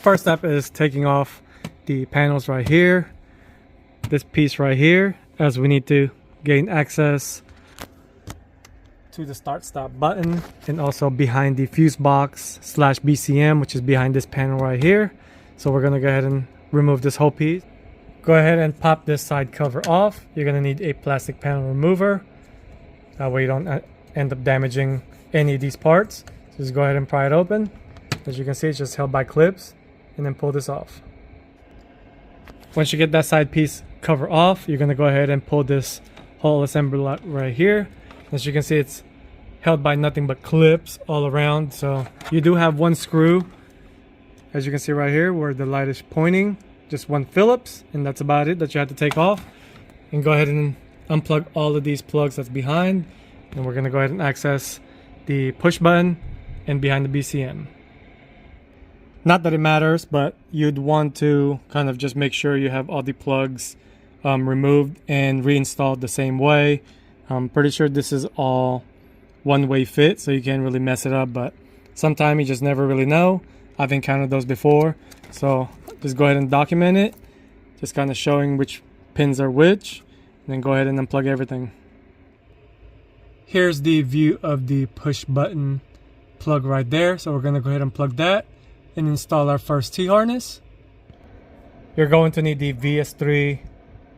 first step is taking off the panels right here, this piece right here, as we need to gain access to the start stop button, and also behind the fuse box / BCM, which is behind this panel right here. So we're gonna go ahead and remove this whole piece. Go ahead and pop this side cover off. You're gonna need a plastic panel remover. That way you don't end up damaging any of these parts. So just go ahead and pry it open. As you can see, it's just held by clips, and then pull this off. Once you get that side piece cover off, you're gonna go ahead and pull this whole assembly lot right here. As you can see, it's held by nothing but clips all around. So you do have one screw, as you can see right here where the light is pointing, just one Phillips, and that's about it that you have to take off. And go ahead and unplug all of these plugs that's behind, and we're gonna go ahead and access the push button and behind the BCM. Not that it matters, but you'd want to kind of just make sure you have all the plugs removed and reinstalled the same way. I'm pretty sure this is all one-way fit, so you can't really mess it up, but sometimes you just never really know. I've encountered those before, so just go ahead and document it, just kind of showing which pins are which, and then go ahead and unplug everything. Here's the view of the push button plug right there, so we're going to go ahead and plug that and install our first T-harness. You're going to need the VS3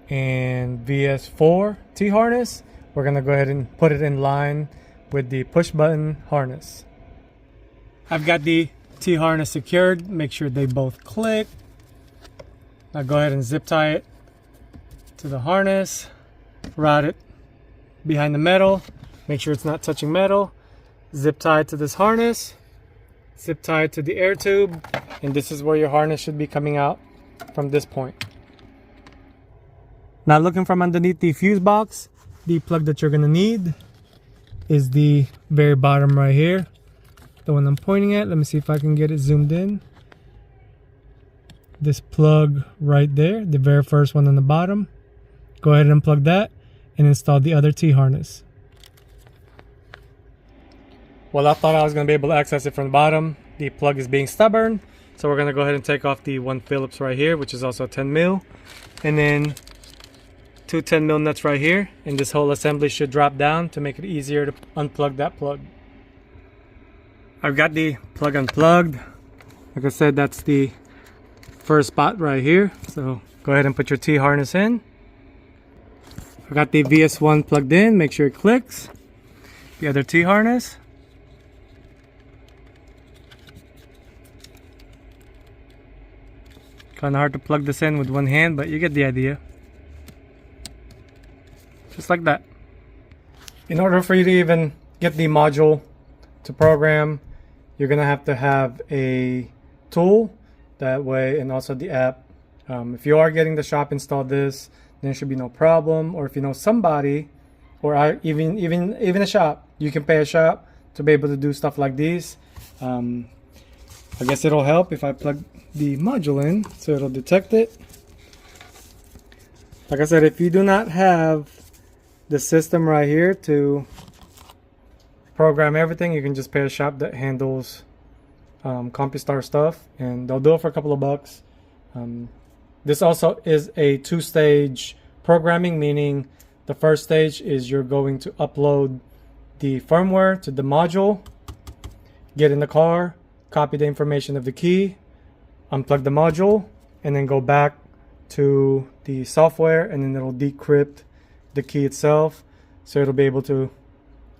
and VS4 T-harness. We're going to go ahead and put it in line with the push button harness. I've got the T-harness secured. Make sure they both click. Now go ahead and zip tie it to the harness. Route it behind the metal. Make sure it's not touching metal. Zip tie it to this harness. Zip tie it to the air tube, and this is where your harness should be coming out from this point. Now looking from underneath the fuse box, the plug that you're going to need is the very bottom right here, the one I'm pointing at. Let me see if I can get it zoomed in. This plug right there, the very first one on the bottom. Go ahead and unplug that and install the other T-harness. Well, I thought I was going to be able to access it from the bottom. The plug is being stubborn, so we're going to go ahead and take off the one Phillips right here, which is also 10 mil, and then two 10 mil nuts right here, and this whole assembly should drop down to make it easier to unplug that plug. I've got the plug unplugged. Like I said, that's the first spot right here, so go ahead and put your T-harness in. I got the VS1 plugged in. Make sure it clicks. The other T-harness. Kind of hard to plug this in with one hand, but you get the idea. Just like that. In order for you to even get the module to program, you're gonna have to have a tool that way, and also the app. If you are getting the shop installed this, then there should be no problem. Or if you know somebody, or even a shop, you can pay a shop to be able to do stuff like these. I guess it'll help if I plug the module in, so it'll detect it. Like I said, if you do not have the system right here to program everything, you can just pay a shop that handles CompuStar stuff, and they'll do it for a couple of bucks. This also is a two-stage programming, meaning the first stage is you're going to upload the firmware to the module, get in the car, copy the information of the key, unplug the module, and then go back to the software, and then it'll decrypt the key itself, so it'll be able to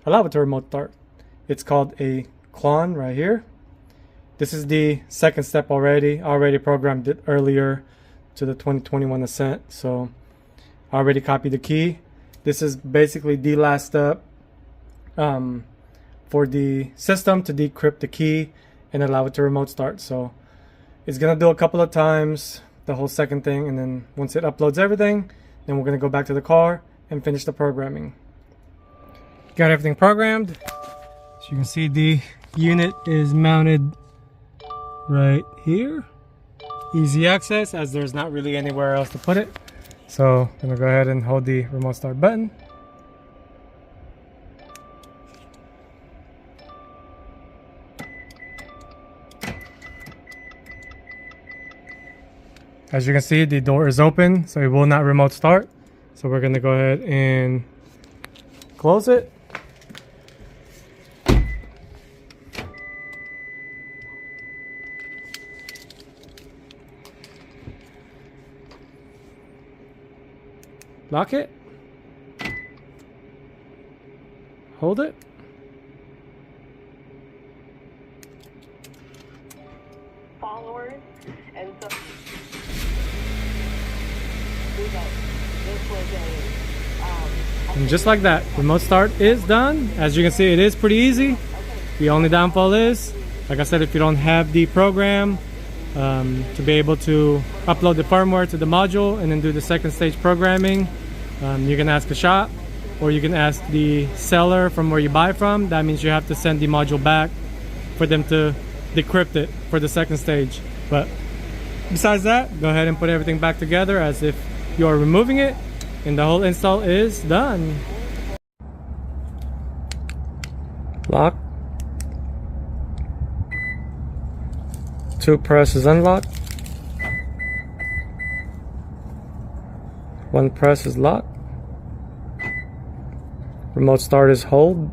allow it to remote start. It's called a clone right here. This is the second step already. I already programmed it earlier to the 2021 Ascent, so I already copied the key. This is basically the last step for the system to decrypt the key and allow it to remote start. So it's gonna do a couple of times the whole second thing, and then once it uploads everything, then we're gonna go back to the car and finish the programming. Got everything programmed. As you can see, the unit is mounted right here. Easy access, as there's not really anywhere else to put it. So I'm gonna go ahead and hold the remote start button. As you can see, the door is open, so it will not remote start. So we're gonna go ahead and close it. Lock it. Hold it. Followers, and so this was And just like that, remote start is done. As you can see, it is pretty easy. The only downfall is, like I said, if you don't have the program to be able to upload the firmware to the module and then do the second stage programming, you can ask a shop, or you can ask the seller from where you buy from. That means you have to send the module back for them to decrypt it for the second stage. But besides that, go ahead and put everything back together as if you are removing it, and the whole install is done. Lock. 2 press is unlocked. 1 press is locked. Remote start is hold.